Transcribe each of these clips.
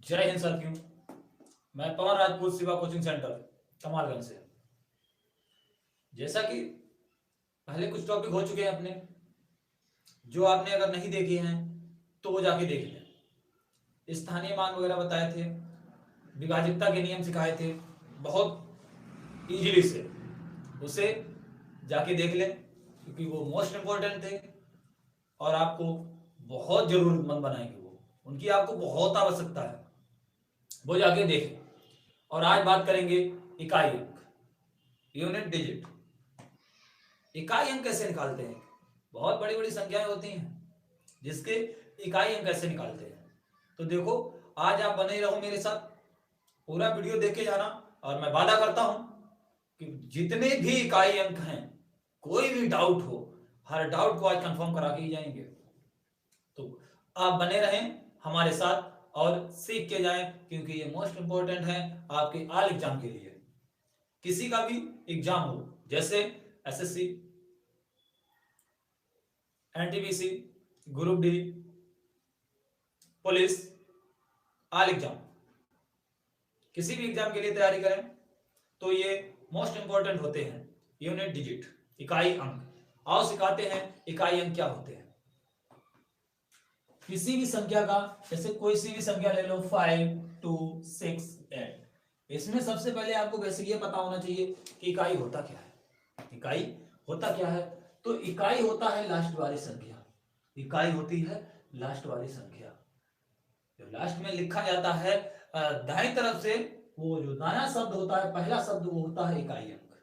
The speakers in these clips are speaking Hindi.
जय हिंद साथियों। मैं पवन राजपूत शिवा कोचिंग सेंटर कमालगंज से। जैसा कि पहले कुछ टॉपिक हो चुके हैं अपने, जो आपने अगर नहीं देखे हैं तो वो जाके देख लें। स्थानीय मान वगैरह बताए थे, विभाज्यता के नियम सिखाए थे बहुत इजीली से, उसे जाके देख लें क्योंकि वो मोस्ट इम्पोर्टेंट थे और आपको बहुत जरूरतमंद बनाएंगे। वो उनकी आपको बहुत आवश्यकता है, वो जाके देखें। और आज बात करेंगे इकाई अंक, यूनिट डिजिट। इकाई अंक कैसे निकालते हैं? बहुत बड़ी बड़ी संख्याएं होती हैं जिसके इकाई अंक कैसे निकालते हैं। तो देखो, आज आप बने रहो मेरे साथ, पूरा वीडियो देख के जाना। और मैं वादा करता हूं कि जितने भी इकाई अंक हैं, कोई भी डाउट हो, हर डाउट को आज कंफर्म करा के ही जाएंगे। तो आप बने रहें हमारे साथ और सीख के जाएं, क्योंकि ये मोस्ट इंपॉर्टेंट है आपके आल एग्जाम के लिए। किसी का भी एग्जाम हो, जैसे SSC, NTPC, group D, police, all exam, किसी भी एग्जाम के लिए तैयारी करें तो ये मोस्ट इंपॉर्टेंट होते हैं। यूनिट डिजिट, इकाई अंक। आओ सिखाते हैं इकाई अंक क्या होते हैं। किसी भी संख्या का, जैसे कोई सी भी संख्या ले लो, 5, 2, 6, 8। इसमें सबसे पहले आपको बेसिक ये पता होना चाहिए कि इकाई होता क्या है। इकाई होता क्या है? तो इकाई होता है लास्ट वाली संख्या। इकाई होती है लास्ट वाली संख्या। जो लास्ट में लिखा जाता है दाएं तरफ से, वो जो दायां शब्द होता है, पहला शब्द, वो होता है इकाई अंक।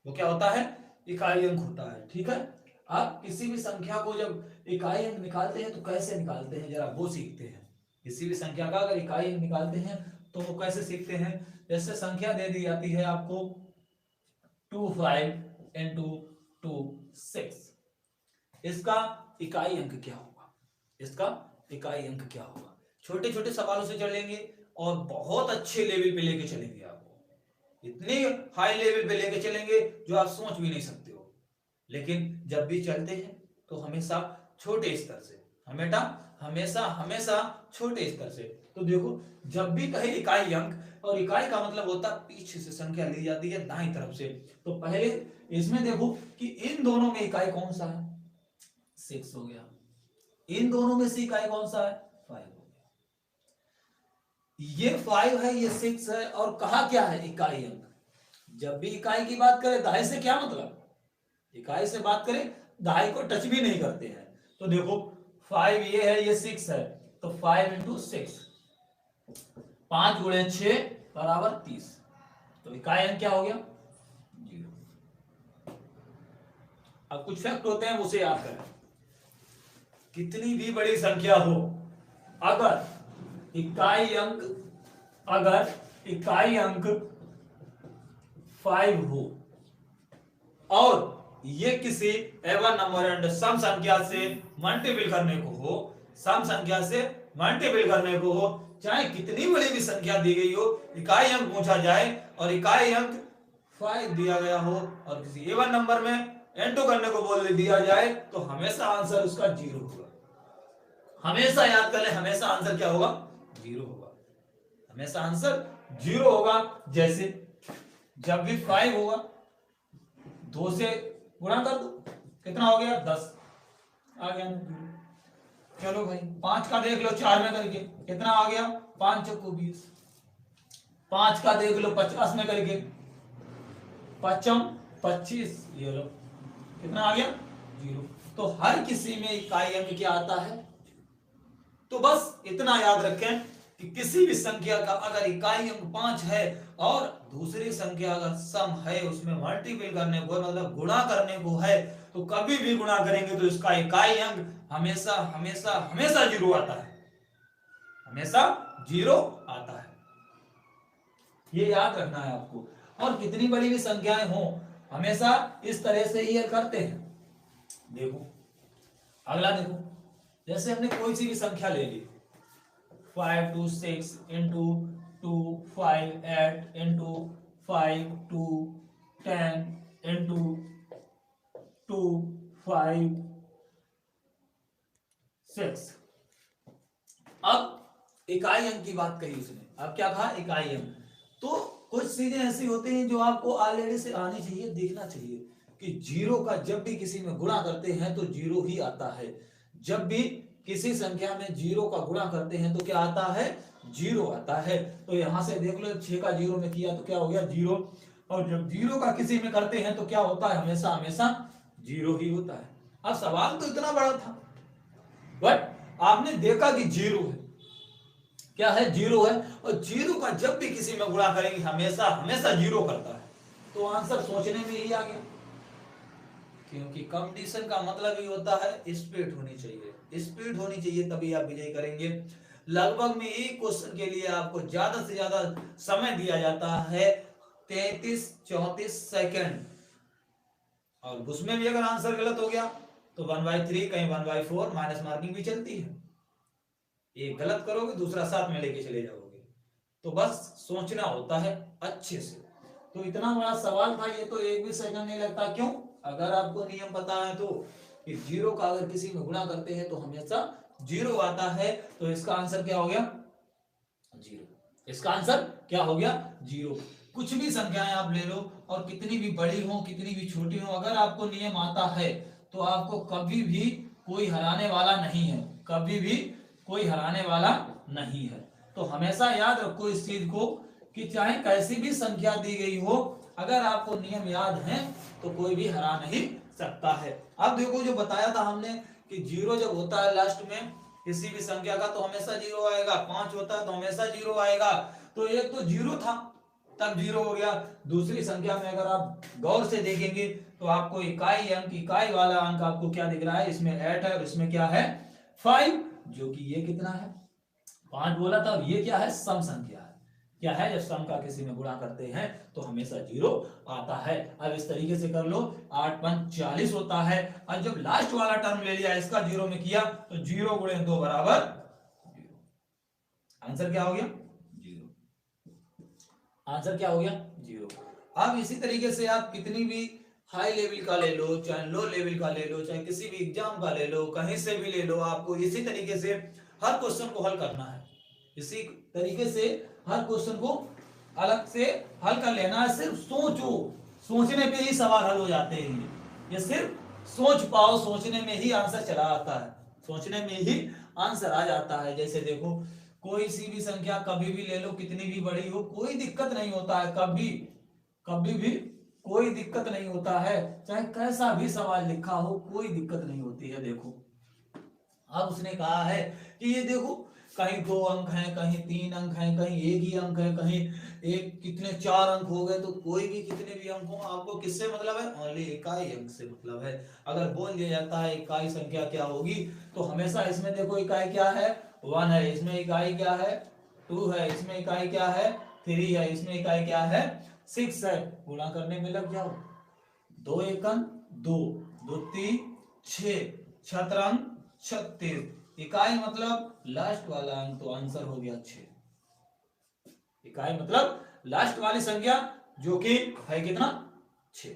वो क्या होता है? इकाई अंक होता है। ठीक है। आप किसी भी संख्या को जब इकाई अंक निकालते हैं तो कैसे निकालते हैं, जरा वो सीखते हैं। किसी भी संख्या का अगर इकाई अंक निकालते हैं तो वो कैसे सीखते हैं। जैसे संख्या दे दी जाती है आपको 25 इंटू 2 6। इसका इकाई अंक क्या होगा? इसका इकाई अंक क्या होगा? छोटे छोटे सवालों से चलेंगे और बहुत अच्छे लेवल पे लेके चलेंगे आपको। इतने हाई लेवल पे लेके चलेंगे जो आप सोच भी नहीं सकते हो। लेकिन जब भी चलते हैं तो हमेशा छोटे स्तर से, हमेशा हमेशा छोटे स्तर से। तो देखो, जब भी कहे इकाई अंक, और इकाई का मतलब होता है पीछे से संख्या ली जाती है दाईं तरफ से। तो पहले इसमें देखो कि इन दोनों में इकाई कौन सा है? 6 हो गया। इन दोनों में से इकाई कौन सा है? 5 हो गया। ये 5 है, ये 6 है, और कहा क्या है? इकाई अंक। जब भी इकाई की बात करें, दाई से क्या मतलब? इकाई से बात करें, दहाई को टच भी नहीं करते हैं। तो देखो, 5 ये है, ये 6 है, तो 5 इंटू 6, 5 गुणे 6 बराबर 30। तो इकाई अंक क्या हो गया? 0। अब कुछ फैक्ट होते हैं, उसे याद करें। कितनी भी बड़ी संख्या हो, अगर इकाई अंक 5 हो और ये किसी एवन नंबर एंड सम संख्या से मल्टीपल करने को हो, सम संख्या से मल्टीपल करने को हो, चाहे कितनी बड़ी भी संख्या दी गई हो, इकाई अंक पूछा जाए और इकाई अंक 5 दिया गया हो और किसी एवन नंबर में एंटू करने को बोल दिया जाए, तो हमेशा आंसर उसका 0 होगा। हमेशा याद कर ले, हमेशा आंसर क्या होगा? 0 होगा। हमेशा आंसर 0 होगा। जैसे जब भी 5 होगा, 2 से गुणा कर दो, कितना हो गया? 10 आ गया। चलो भाई, 5 का देख लो 4 में करके, कितना आ गया? 5 चौको 20। 5 का देख लो 50 में करके, 5 25, ये लो कितना आ गया? 0। तो हर किसी में इकाई अंक क्या आता है? तो बस इतना याद रखें कि किसी भी संख्या का अगर इकाई अंक 5 है और दूसरी संख्या अगर सम है, उसमें मल्टीपल करने को है, मतलब गुणा करने को है, तो कभी भी गुणा करेंगे तो इसका इकाई अंक हमेशा हमेशा हमेशा 0 आता है। हमेशा 0 आता है। ये याद रखना है आपको। और कितनी बड़ी भी संख्याएं हो, हमेशा इस तरह से ही करते हैं। देखो अगला, देखो जैसे हमने कोई सी भी संख्या ले ली, 5 2 6 इंटू 2 5 8 इंटू 5 2 10 इंटू 2 5 6। अब इकाई अंक की बात कही उसने। अब क्या कहा? इकाई अंक। तो कुछ चीजें ऐसी होती हैं जो आपको ऑलरेडी से आनी चाहिए, देखना चाहिए कि जीरो का जब भी किसी में गुणा करते हैं तो जीरो ही आता है। जब भी किसी संख्या में जीरो का गुणा करते हैं तो क्या आता है? जीरो आता है। तो यहां से देख लो, 6 का जीरो में किया तो क्या हो गया? जीरो। और जब जीरो का किसी में करते हैं तो क्या होता है? हमेशा हमेशा जीरो ही होता है। अब सवाल तो इतना बड़ा था, बट आपने देखा कि जीरो है, क्या है? जीरो है। और जीरो का जब भी किसी में गुणा करेंगे हमेशा हमेशा जीरो करता है। तो आंसर सोचने में ही आ गया, क्योंकि कंपटीशन का मतलब ही होता है स्पीड होनी चाहिए, स्पीड होनी चाहिए, तभी आप विजय करेंगे। लगभग में एक क्वेश्चन के लिए आपको ज्यादा से ज्यादा समय दिया जाता है 33-34 सेकंड, और उसमें भी अगर आंसर गलत हो गया तो 1/3, कहीं 1/4 माइनस मार्किंग भी चलती है। एक गलत करोगे दूसरा साथ में लेके चले जाओगे। तो बस सोचना होता है अच्छे से। तो इतना बड़ा सवाल था ये, तो एक भी सेकंड नहीं लगता। क्यों? अगर आपको नियम पता है तो कि जीरो का अगर किसी में गुणा करते हैं तो हमेशा जीरो आता है। तो इसका आंसर क्या हो गया? जीरो। इसका आंसर क्या हो गया? जीरो। कुछ भी संख्याएं आप ले लो, और कितनी भी बड़ी हो कितनी भी छोटी हो, अगर आपको नियम आता है तो आपको कभी भी कोई हराने वाला नहीं है, कभी भी कोई हराने वाला नहीं है। तो हमेशा याद रखो इस चीज को कि चाहे कैसी भी संख्या दी गई हो, अगर आपको नियम याद है तो कोई भी हरा नहीं सकता है। अब देखो जो बताया था हमने कि जीरो जब होता है लास्ट में किसी भी संख्या का तो हमेशा जीरो आएगा, 5 होता है तो हमेशा जीरो आएगा। तो एक तो जीरो था तब जीरो हो गया। दूसरी संख्या में अगर आप गौर से देखेंगे तो आपको इकाई अंक, इकाई वाला अंक आपको क्या दिख रहा है? इसमें 8 है और इसमें क्या है? 5, जो कि ये कितना है? 5 बोला था। ये क्या है? सम संख्या है। क्या है? जब सम का किसी में गुणा करते हैं तो हमेशा जीरो आता है। अब इस तरीके से कर लो, 8 5 40 होता है। और जब लास्ट वाला टर्म ले लिया, इसका जीरो में किया तो 0 गुणे 2 बराबर 0। आंसर क्या हो गया? जीरो। आंसर क्या हो गया? जीरो। अब इसी तरीके से आप कितनी भी हाई लेवल का ले लो, चाहे लो लेवल का ले लो, चाहे किसी भी एग्जाम का ले लो, कहीं से भी ले लो, आपको इसी तरीके से हर क्वेश्चन को हल करना है। इसी तरीके से हर क्वेश्चन को अलग से हल कर लेना है। सिर्फ सोचो, सोचने पे ही सवाल हल हो जाते हैं। ये सिर्फ सोच पाओ, सोचने में ही आंसर चला आता है, सोचने में ही आंसर आ जाता है। जैसे देखो, कोई सी भी संख्या कभी भी ले लो, कितनी भी बड़ी हो, कोई दिक्कत नहीं होता है। कभी कभी भी कोई दिक्कत नहीं होता है, चाहे कैसा भी सवाल लिखा हो, कोई दिक्कत नहीं होती है। देखो अब उसने कहा है कि ये देखो, कहीं 2 अंक हैं, कहीं 3 अंक हैं, कहीं एक ही अंक है, कहीं एक कितने 4 अंक हो गए। तो कोई भी कितने भी अंक हो, आपको किससे मतलब है? ओनली इकाई अंक से मतलब है। अगर बोल दिया जाता है इकाई संख्या क्या होगी, तो हमेशा इसमें देखो इकाई क्या है? 1 है, इसमें इकाई क्या है? 2 है, इसमें इकाई क्या है? 3 है, इसमें इकाई क्या है? 6 है। गुणा करने में लग जाओ, 2 एकम 2, 2 3 6, छत्रंग 36। इकाई मतलब लास्ट वाला अंक, तो आंसर हो गया 6। इकाई मतलब लास्ट वाली संख्या, जो कि है कितना? 6।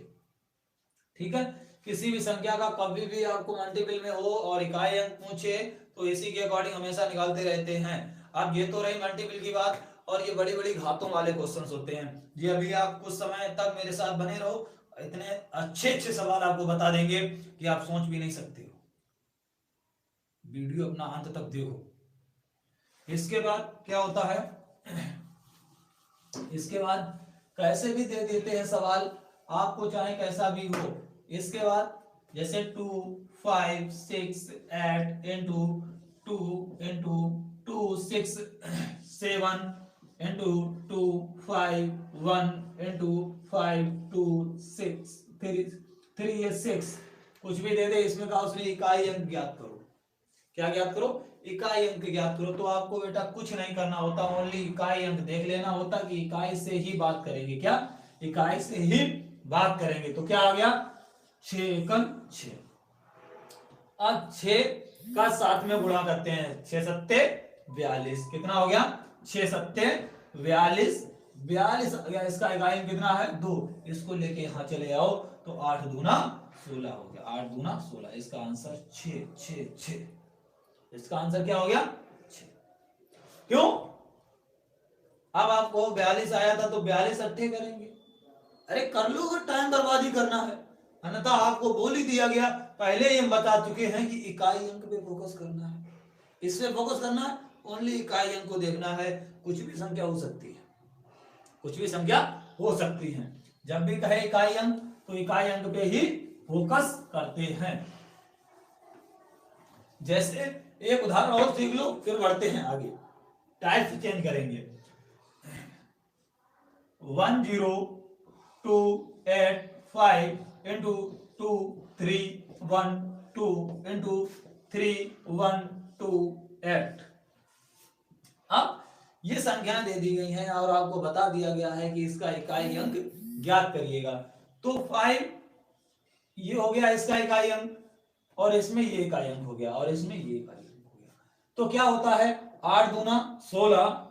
ठीक है। किसी भी संख्या का कभी भी आपको मल्टीपल में हो और इकाई अंक पूछे तो इसी के अकॉर्डिंग हमेशा निकालते रहते हैं। अब ये तो रही मल्टीपल की बात, और ये बड़ी बड़ी घातों वाले क्वेश्चंस होते हैं। जी अभी आप कुछ समय तक मेरे साथ बने रहो, इतने अच्छे अच्छे सवाल आपको बता देंगे कि आप सोच भी नहीं सकते हो। वीडियो अपना अंत तक देखो। इसके बाद क्या होता है? इसके बाद कैसे भी दे देते हैं सवाल, आपको चाहे कैसा भी हो। इसके बाद जैसे 2 5 6 8 इंटू 2 इंटू 2 6 7 इंटू 2 5 1 इंटू 5 2 6 3 6, कुछ भी दे दे, इसमें कहा उसने इकाई अंक ज्ञात करो। क्या ज्ञात करो? इकाई अंक ज्ञात करो। तो आपको बेटा कुछ नहीं करना होता, ओनली इकाई अंक देख लेना होता कि इकाई से ही बात करेंगे। क्या? इकाई से ही बात करेंगे। तो क्या आ गया? 6 एकम 6। अब 6 का 7 में गुणा करते हैं, 6 सत्ते 42। कितना हो गया? 6 सत्ते 42। 42 इसका इकाई अंक कितना है? 2। इसको लेके यहां चले आओ तो 8 दूना 16 हो गया। 8 दूना 16, इसका आंसर 6 6 6। इसका आंसर क्या हो गया? 6। क्यों? अब आपको 42 आया था तो 42 अट्ठे करेंगे। अरे कर लो, अगर टाइम बर्बादी करना है, अन्यथा आपको बोल ही दिया गया, पहले ही हम बता चुके हैं कि इकाई अंक पे फोकस करना है, इस पे फोकस करना है, ओनली इकाई अंक को देखना है। कुछ भी संख्या हो सकती है, कुछ भी संख्या हो सकती है। जब भी कहे इकाई अंक तो इकाई अंक पे ही फोकस करते हैं। जैसे एक उदाहरण और सीख लो, फिर बढ़ते हैं आगे, टाइप चेंज करेंगे। 10285 इंटू 2312 इंटू 3128। अब ये संख्याएं दे दी गई हैं और आपको बता दिया गया है कि इसका इकाई अंक ज्ञात करिएगा। तो 5 ये हो गया इसका इकाई अंक, और इसमें ये इकाई अंक हो गया, और इसमें ये इकाई अंक हो गया। तो क्या होता है, 8 दूना 16,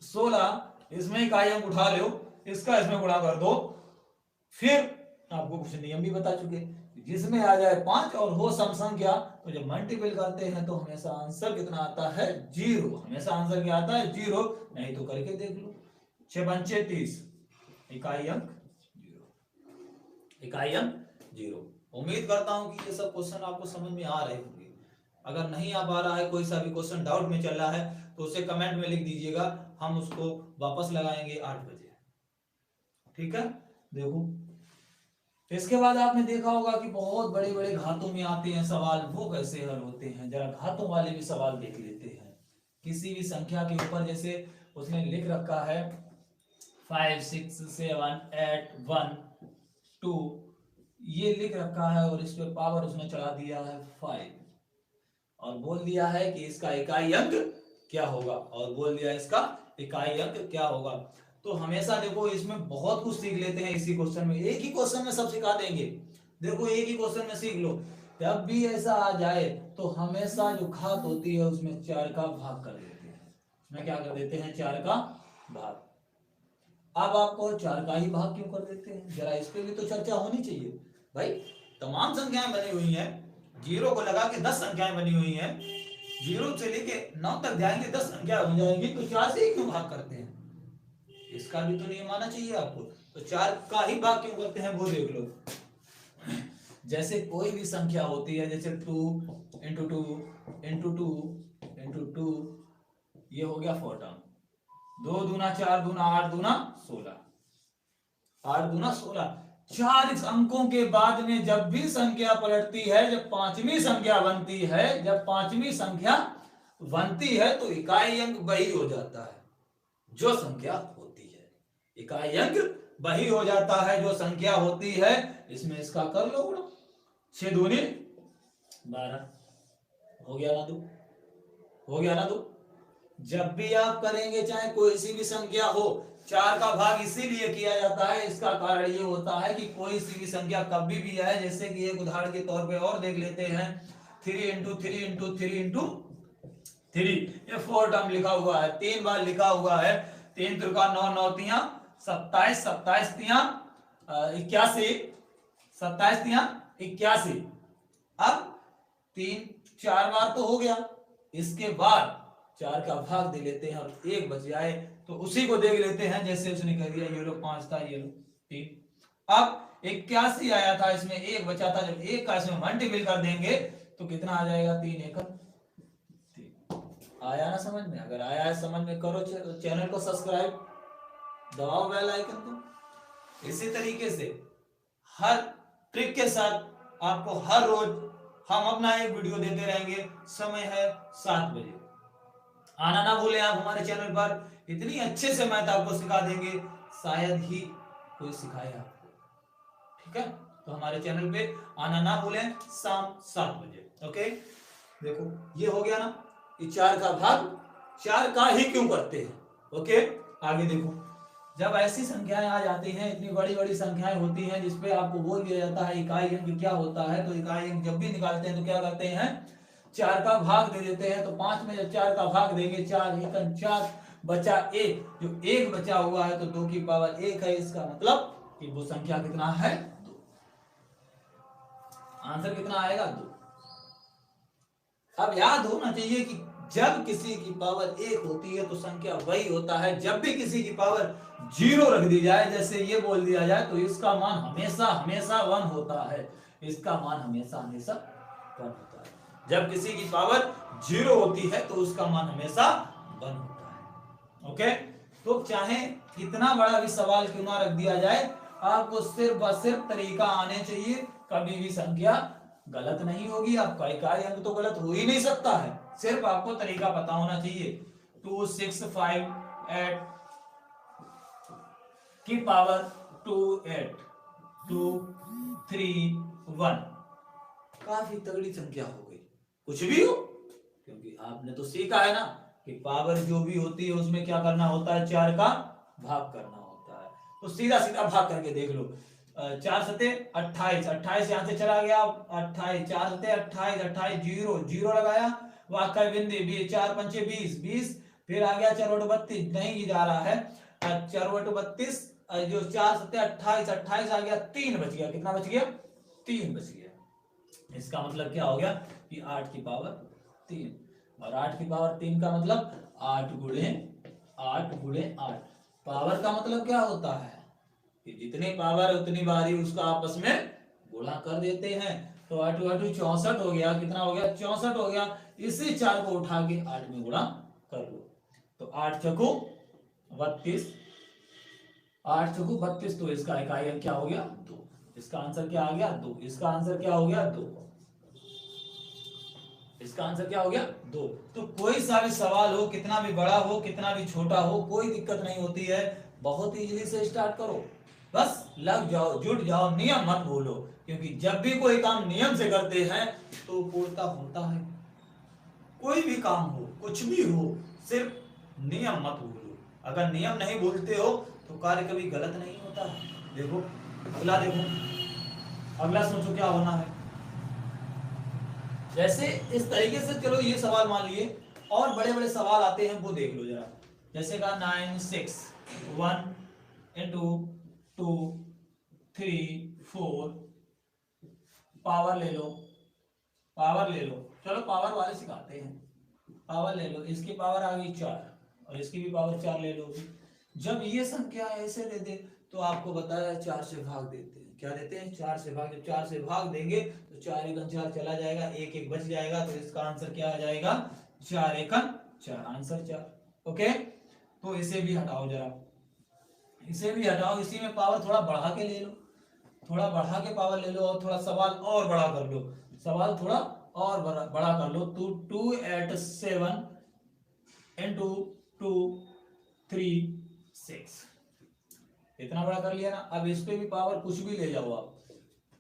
16 इसमें इकाई अंक उठा लो, इसका इसमें गुणा कर दो। फिर आपको कुछ नियम भी बता चुके, जिसमें आ जाए 5 और हो सम संख्या, तो जब मल्टीपल करते हैं तो हमेशा आंसर कितना आता है, 0। हमेशा आंसर क्या आता है, 0। नहीं तो करके देख लो, 6 पंचे 30, इकाई अंक 0, इकाई अंक 0। उम्मीद करता हूं कि ये सब क्वेश्चन आपको समझ में आ रहे होंगे। अगर नहीं आ पा रहा है, कोई सा भी क्वेश्चन डाउट में चल रहा है, तो उसे कमेंट में लिख दीजिएगा, हम उसको वापस लगाएंगे 8 बजे। ठीक है, देखो इसके बाद आपने देखा होगा कि बहुत बड़े बड़े घातों में आते हैं सवाल, वो कैसे हल होते हैं, जरा घातों वाले भी सवाल देख लेते हैं। किसी भी संख्या के ऊपर जैसे उसने लिख रखा है 5 6 7 8 1 2, ये लिख रखा है, और इस पे पावर उसने चढ़ा दिया है 5, और बोल दिया है कि इसका इकाई अंक क्या होगा, और बोल दिया इसका इकाई अंक क्या होगा। तो हमेशा देखो, इसमें बहुत कुछ सीख लेते हैं इसी क्वेश्चन में, एक ही क्वेश्चन में सब सिखा देंगे। देखो एक ही क्वेश्चन में सीख लो, जब भी ऐसा आ जाए तो हमेशा जो घात होती है उसमें 4 का भाग कर देते हैं। उसमें क्या कर देते हैं, 4 का भाग। अब आपको 4 का ही भाग क्यों कर देते हैं, जरा इस पे भी तो चर्चा होनी चाहिए भाई। तमाम संख्याएं बनी हुई हैं, 0 को लगा के 10 संख्याएं बनी हुई हैं, 0 से लेके 9 तक जाएंगे 10 संख्या हो जाएंगी, तो 4 से ही क्यों भाग करते हैं, इसका भी तो नियम आना चाहिए आपको। तो 4 का ही भाग क्यों करते हैं वो देख लो। जैसे कोई भी संख्या होती है, जैसे 2 इंटू 2 इंटू 2 इंटू 2, ये हो गया 4 टर्म। 2 दूना 4 दूना 8 दूना 16, 8 दूना 16। 4 अंकों के बाद में जब भी संख्या पलटती है, जब पांचवी संख्या बनती है, जब पांचवी संख्या बनती है, तो इकाई अंक वही हो जाता है जो संख्या होती है। इकाई अंक वही हो जाता है जो संख्या होती है। इसमें इसका कर लो गुणा, 6 दूनी 12, हो गया ना 2, हो गया ना 2। जब भी आप करेंगे, चाहे कोई सी भी संख्या हो, 4 का भाग इसीलिए किया जाता है, इसका कारण ये होता है कि कोई सी भी संख्या कभी भी आए, जैसे कि एक उदाहरण के तौर पे और देख लेते हैं, 3 इंटू 3 इंटू 3 इंटू 3, ये 4 टर्म लिखा हुआ है, 3 बार लिखा हुआ है। 3 त्रिका 9, 9 तिया 27, 27 तिया 81, 27 तिया 81। अब 3 4 बार तो हो गया, इसके बाद 4 का भाग दे लेते हैं, और 1 बच जाए तो उसी को देख लेते हैं, जैसे उसने कर दिया, ये लो 5 था, ये लो 3। अब 81 आया था, इसमें 1 बचा था, जब 1 का इसमें मल्टीपल कर देंगे तो कितना आ जाएगा, 3 1 3। आया ना समझ में? अगर आया है समझ में, करो चैनल को सब्सक्राइब, दबाओ बेल आइकन को। इसी तरीके से हर ट्रिक के साथ आपको हर रोज हम अपना एक वीडियो देते रहेंगे। समय है 7 बजे, आना ना भूलें आप हमारे चैनल पर। इतनी अच्छे से मैथ आपको सिखा देंगे, शायद ही कोई सिखाए आपको। ठीक है, तो हमारे चैनल पे आना ना भूलें, शाम 7 बजे। ओके, देखो ये हो गया ना, ये 4 का भाग 4 का ही क्यों करते हैं। ओके, आगे देखो, जब ऐसी संख्याएं आ जाती हैं, इतनी बड़ी बड़ी संख्याएं होती हैं जिसपे आपको बोल दिया जाता है इकाई अंक क्या होता है, तो इकाई अंक जब भी निकालते हैं तो क्या करते हैं, 4 का भाग दे देते हैं। तो 5 में जब 4 का भाग देंगे, 4 एकम 4 बचा 1, जो 1 बचा हुआ है तो 2 की पावर 1 है, इसका मतलब कि वो संख्या कितना है, 2। आंसर कितना आएगा, 2। अब याद होना चाहिए कि जब किसी की पावर 1 होती है तो संख्या वही होता है, जब भी किसी की पावर 0 रख दी जाए, जैसे ये बोल दिया जाए, तो इसका मान हमेशा हमेशा 1 होता है, इसका मान हमेशा हमेशा 1 होता है। जब किसी की पावर 0 होती है तो उसका मान हमेशा 1 होता है। ओके, तो चाहे कितना बड़ा भी सवाल क्यों ना रख दिया जाए, आपको सिर्फ व सिर्फ तरीका आने चाहिए, कभी भी संख्या गलत नहीं होगी। आपका इकाई अंक तो गलत हो ही नहीं सकता है, सिर्फ आपको तरीका पता होना चाहिए। 2 6 5 8 की पावर 2 8 2 3 1, काफी तगड़ी संख्या हो गई, कुछ भी हो, क्योंकि आपने तो सीखा है ना कि पावर जो भी होती है उसमें क्या करना होता है, 4 का भाग करना होता है। तो सीधा सीधा भाग करके देख लो, 4 सते 28, 28 यहां से चला गया 28, 4 सते 28, 28 जीरो जीरो लगाया, वाकई बिंदी 4 पंचे 20, 20 फिर आ गया 4 बटे 32, नहीं जा रहा है 4 बटे 32, जो 4 सते 28, 28 आ गया 3 बच गया, कितना बच गया, 3 बच गया। इसका मतलब क्या हो गया कि 8 की पावर 3, और 8 की पावर 3 का मतलब 8 गुणे 8 गुणे 8। पावर का मतलब क्या होता है कि जितनी पावर उतनी बारी उसका आपस में गुणा कर देते हैं। तो 8 8 64 हो गया, कितना हो गया, 64 हो गया। इसी 4 को उठा के 8 में गुणा कर लो, तो 8 चौको 32, 8 चौको 32, तो इसका इकाई अंक क्या हो गया, 2। इसका आंसर क्या आ गया, 2। इसका आंसर क्या हो गया, 2। इसका आंसर क्या हो गया, 2। तो कोई सा भी सवाल हो, कितना भी बड़ा हो कितना भी छोटा हो, कोई दिक्कत नहीं होती है, बहुत इजीली से स्टार्ट करो, बस लग जाओ, जुट जाओ, नियम मत भूलो, क्योंकि जब भी कोई काम नियम से करते हैं तो पूर्णता होता है। कोई भी काम हो, कुछ भी हो, सिर्फ नियम मत भूलो। अगर नियम नहीं भूलते हो तो कार्य कभी गलत नहीं होता। देखो अगला, देखो अगला, सोचो क्या होना है। जैसे इस तरीके से, चलो ये सवाल मान लिए, और बड़े बड़े सवाल आते हैं वो देख लो जरा। जैसे कहा 9 6 1 into 2 3 4, पावर ले लो, पावर ले लो, चलो पावर वाले सिखाते हैं। पावर ले लो, इसकी पावर आ गई 4 और इसकी भी पावर 4 ले लो। जब ये संख्या ऐसे दे दे तो आपको बताया 4 से भाग देते हैं, क्या देते हैं, 4 से भाग। जब 4 से भाग देंगे तो 4 एकन 4 चला जाएगा, 1 1 बच जाएगा, तो इसका आंसर क्या आ जाएगा, 4 एकन 4, आंसर 4। ओके, तो इसे भी हटाओ जरा, इसे भी हटाओ, इसी में पावर थोड़ा बढ़ा के ले लो, थोड़ा बढ़ा के पावर ले लो, और थोड़ा सवाल और बड़ा कर लो, सवाल थोड़ा और बड़ा कर लो। 2 8 7 into 2 3 6, इतना बड़ा कर लिया ना। अब इस पे भी पावर कुछ भी ले जाओ आप,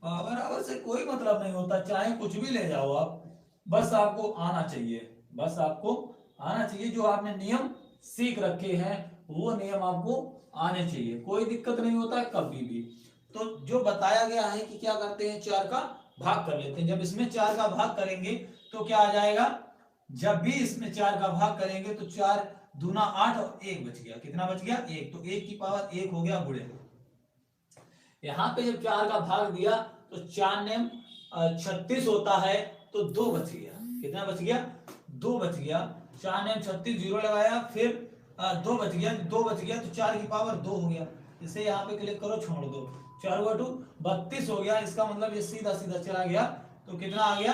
पावर आवर से कोई मतलब नहीं होता, चाहे कुछ भी ले जाओ आप, बस आपको आना चाहिए, बस आपको आना चाहिए। जो आपने नियम सीख रखे हैं वो नियम आपको आने चाहिए, कोई दिक्कत नहीं होता है कभी भी। तो जो बताया गया है कि क्या करते हैं, 4 का भाग कर लेते हैं। जब इसमें 4 का भाग करेंगे तो क्या आ जाएगा, जब भी इसमें 4 का भाग करेंगे तो 4 दूना 8 और 1 बच गया, कितना बच गया, 1। तो 1 की पावर 1 हो गया गुणे, यहां पे जब 4 का भाग दिया तो 4 ने 36 होता है, तो 2 बच गया, कितना बच गया, 2 बच गया। 4 ने 36 जीरो लगाया, फिर 2 बच गया, 2 बच गया, तो 4 की पावर 2 हो गया। इसे यहाँ पे क्लिक करो, छोड़ दो, 4 बटू 32 हो गया। इसका मतलब ये सीधा सीधा चला गया, तो कितना आ गया,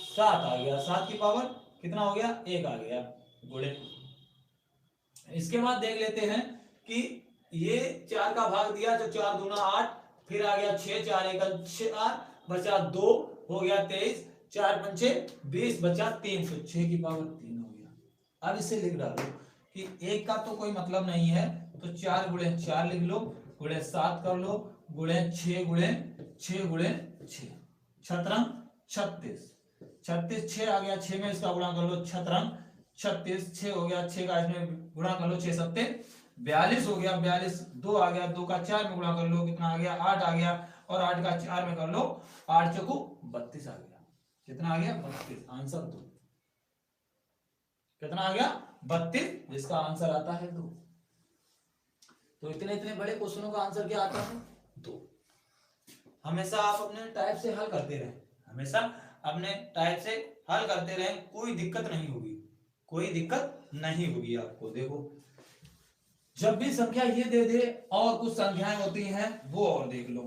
7 आ गया। 7 की पावर कितना हो गया, 1 आ गया गुणे। इसके बाद देख लेते हैं कि ये 4 का भाग दिया तो 4 दूना 8, फिर आ गया 6, 4 एक 4, बचा 2 हो गया 23, 4 पंचे 20, बचा 3, तो 6 की पावर 3 हो गया। अब इसे लिख डालो कि 1 का तो कोई मतलब नहीं है, तो 4 गुणे 4 लिख लो, गुणे 7 कर लो, गुणे 6 गुणे 6 गुणे 6, छत्रंग 36, 36 6 आ गया, 6 में इसका गुणा कर लो, छत्रंग 36, 6 हो गया, 6 का इसमें गुणा कर लो, 6 सत्ते 42 हो गया, 42 2 आ गया, 2 का 4 में गुणा कर लो, कितना आ गया, 8 आ गया, और 8 का 4 में कर लो, 8 चौको 32 आ गया, कितना आ गया, 32, आंसर 2। कितना आ गया, 32, जिसका आंसर आता है 2। तो इतने इतने बड़े क्वेश्चनों का आंसर क्या आता है, 2। हमेशा आप अपने टाइप से हल करते रहे, हमेशा अपने टाइप से हल करते रहे, कोई दिक्कत नहीं होगी, कोई दिक्कत नहीं होगी आपको। देखो जब भी संख्या ये दे दे और कुछ संख्याएं होती हैं वो और देख लो,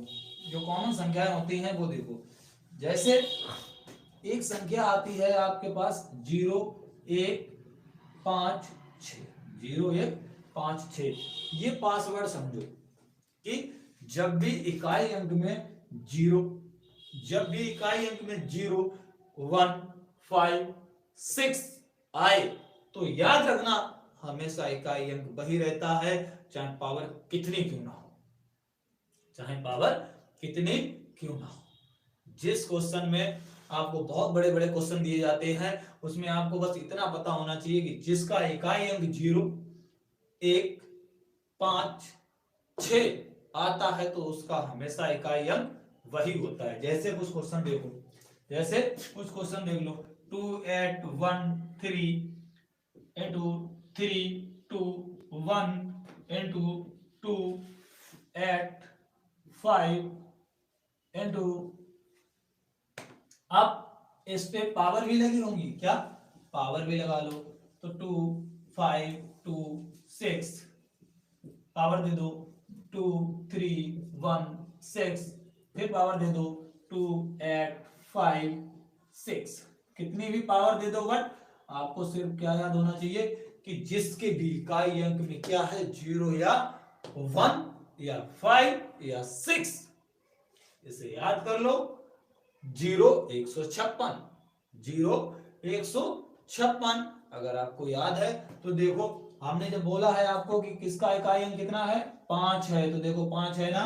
जो कॉमन संख्याएं होती हैं वो देखो। जैसे एक संख्या आती है आपके पास 0 1 5 6, 0 1 5 6। ये पासवर्ड समझो कि जब भी इकाई अंक में 0, जब भी इकाई अंक में 0 1 5 6 आए तो याद रखना हमेशा इकाई अंक वही रहता है, चाहे पावर कितनी क्यों ना हो, चाहे पावर कितनी क्यों ना हो। जिस क्वेश्चन में आपको बहुत बड़े बड़े क्वेश्चन दिए जाते हैं उसमें आपको बस इतना पता होना चाहिए कि जिसका इकाई अंक 0 1 5 6 आता है तो उसका हमेशा इकाई अंक वही होता है। जैसे कुछ क्वेश्चन देखो, जैसे कुछ क्वेश्चन देख लो 2 8 1 3 into 3 2 1 into 2 8 5 into, अब इस पे पावर भी लगी होंगी, क्या पावर भी लगा लो तो 2 5 2 6 पावर दे दो 2 3 1 6, फिर पावर दे दो 2 8 5 6, कितनी भी पावर दे दो बट आपको सिर्फ क्या याद होना चाहिए कि जिसके भी इकाई अंक में क्या है 0 या 1 या 5 या 6, इसे याद कर लो। 0 156, 0 156 अगर आपको याद है तो देखो हमने जब बोला है आपको कि किसका इकाई अंक कितना है 5 है, तो देखो 5 है ना,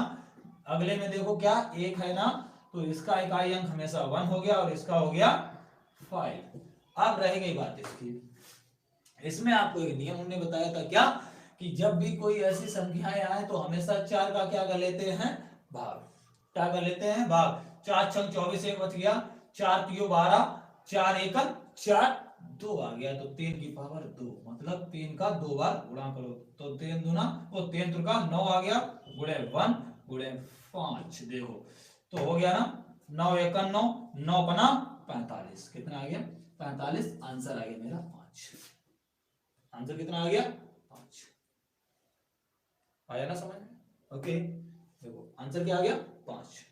अगले में देखो क्या 1 है ना, तो इसका इकाई अंक हमेशा 1 हो गया और इसका हो गया 5। अब रह गई बात इसकी, इसमें आपको एक नियम हमने बताया था क्या कि जब भी कोई ऐसी संख्याएं आए तो हमेशा 4 का क्या कर लेते हैं भाग, क्या कर लेते हैं भाग। 4 छंग 24, एक बच गया, 4 तियो 12, 4 एकम 4, 2 आ गया तो 3 की पावर 2, मतलब 3 का 2 बार गुणा करो तो 3 दूना वो 3 त्रिका 9 आ गया, गुणे 1 गुणे 5, देखो तो हो गया ना 9 एकम 9, 9 पना 45, कितना आ गया 45, आंसर आ गया मेरा 5। आंसर कितना आ गया 5, आया ना समझ में? ओके देखो आंसर क्या आ गया 5।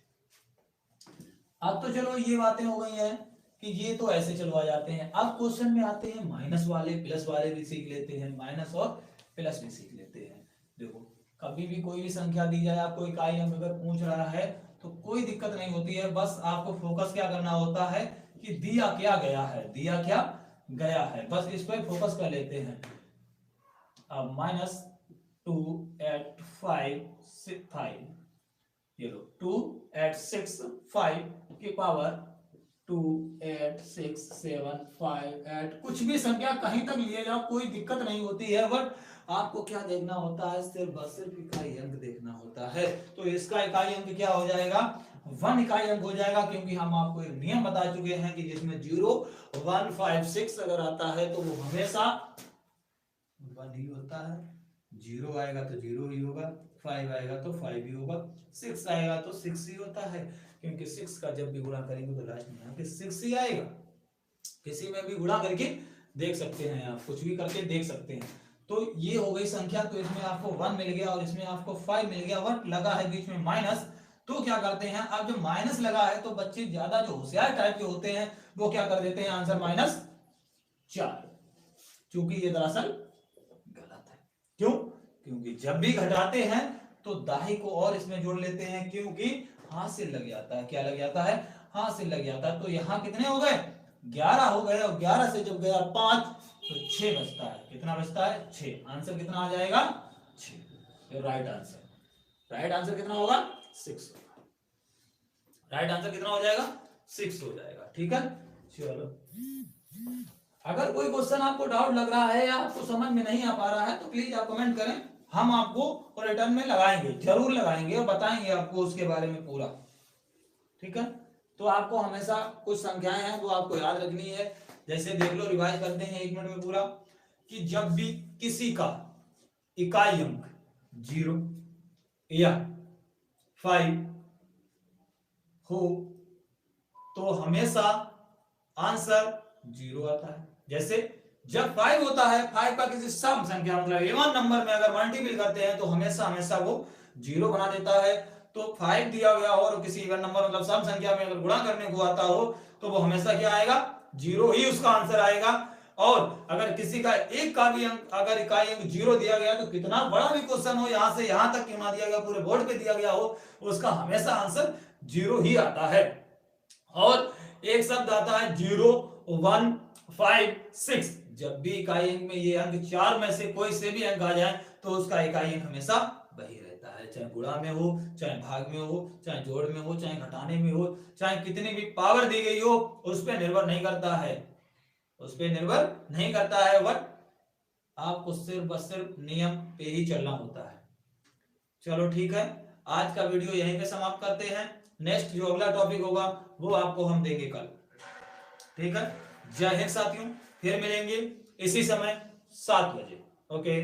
अब तो चलो ये बातें हो गई हैं कि ये तो ऐसे चलवा जाते हैं। अब क्वेश्चन में आते हैं माइनस वाले, प्लस वाले भी सीख लेते हैं, माइनस और प्लस भी सीख लेते हैं। देखो कभी भी कोई भी संख्या दी जाए, आपको इकाई अंक अगर पूछ रहा है तो कोई दिक्कत नहीं होती है, बस आपको फोकस क्या करना होता है कि दिया क्या गया है, दिया क्या गया है, बस इस पर फोकस कर लेते हैं। अब -2 8 5 6 5, ये लो 2 8 6 5 की पावर 2 8 6 7 5 8, कुछ भी संख्या कहीं तक लिए जाओ कोई दिक्कत नहीं होती है, बट आपको क्या देखना होता है सिर्फ बस सिर्फ इकाई अंक देखना होता है। तो इसका इकाई अंक क्या हो जाएगा 1 इकाई अंक हो जाएगा, क्योंकि हम आपको एक नियम बता चुके हैं कि जिसमें 0 1 5 6 अगर आता है तो वो हमेशा 1 ही होता है, 0 आएगा तो 0 ही होगा, 5 आएगा तो 5 ही होगा, 6 आएगा तो 6 ही होता है, क्योंकि 6 का जब भी गुणा करेंगे तो लास्ट में यहाँ पे 6 ही आएगा। किसी में भी गुणा करके देख सकते हैं आप, कुछ भी करके देख सकते हैं। तो ये हो गई संख्या, तो इसमें आपको 1 मिल गया और इसमें आपको 5 मिल गया, बट लगा है बीच में माइनस, तो क्या करते हैं अब जब माइनस लगा है तो बच्चे ज्यादा जो होशियार टाइप के होते हैं वो क्या कर देते हैं आंसर -4, क्योंकि ये दरअसल गलत है। क्यों? क्योंकि जब भी घटाते हैं तो दाही को और इसमें जोड़ लेते हैं, क्योंकि हाथ से लग जाता है, क्या लग जाता है हाथ से लग जाता है। तो यहाँ कितने हो गए 11 हो गए, और 11 से जब गया 5 तो 6 बचता है, कितना बचता है 6, आंसर कितना आ जाएगा 6, राइट आंसर। राइट आंसर कितना होगा 6, राइट आंसर कितना हो जाएगा 6 हो जाएगा। ठीक है चलो, अगर कोई क्वेश्चन आपको डाउट लग रहा है या आपको समझ में नहीं आ पा रहा है तो प्लीज आप कमेंट करें, हम आपको रिटर्न में लगाएंगे, जरूर लगाएंगे और बताएंगे आपको उसके बारे में पूरा। ठीक है, तो आपको हमेशा कुछ संख्याएं हैं वो आपको याद रखनी है। जैसे देख लो, रिवाइज करते हैं 1 मिनट में पूरा, कि जब भी किसी का इकाई अंक 0 या 5 हो तो हमेशा आंसर 0 आता है। जैसे जब 5 होता है, 5 का किसी सम संख्या मतलब इवन नंबर में अगर मल्टीपल करते हैं तो हमेशा हमेशा वो 0 बना देता है। तो 5 दिया गया हो और किसी इवन नंबर मतलब सम संख्या में अगर गुणा करने को आता हो तो वो हमेशा क्या आएगा, 0 ही उसका आंसर आएगा। और अगर किसी का एक का भी अंक, अगर इकाई अंक 0 दिया गया तो कितना बड़ा भी क्वेश्चन हो, यहां से यहां तक क्यों ना दिया गया, पूरे बोर्ड पे दिया गया हो, उसका हमेशा आंसर 0 ही आता है। और एक शब्द आता है 0, 1, 5, 6, जब भी इकाई अंक में ये अंक 4 में से कोई से भी अंक आ जाए तो उसका इकाई अंक हमेशा वही रहता है, चाहे गुणा में हो, चाहे भाग में हो, चाहे जोड़ में हो, चाहे घटाने में हो, चाहे कितनी भी पावर दी गई हो, उस पर निर्भर नहीं करता है, उस पर निर्भर नहीं करता है। बट आपको सिर्फ बस सिर्फ नियम पे ही चलना होता है। चलो ठीक है, आज का वीडियो यहीं पे समाप्त करते हैं। नेक्स्ट जो अगला टॉपिक होगा वो आपको हम देंगे कल। ठीक है, जय हिंद साथियों, फिर मिलेंगे इसी समय 7 बजे। ओके।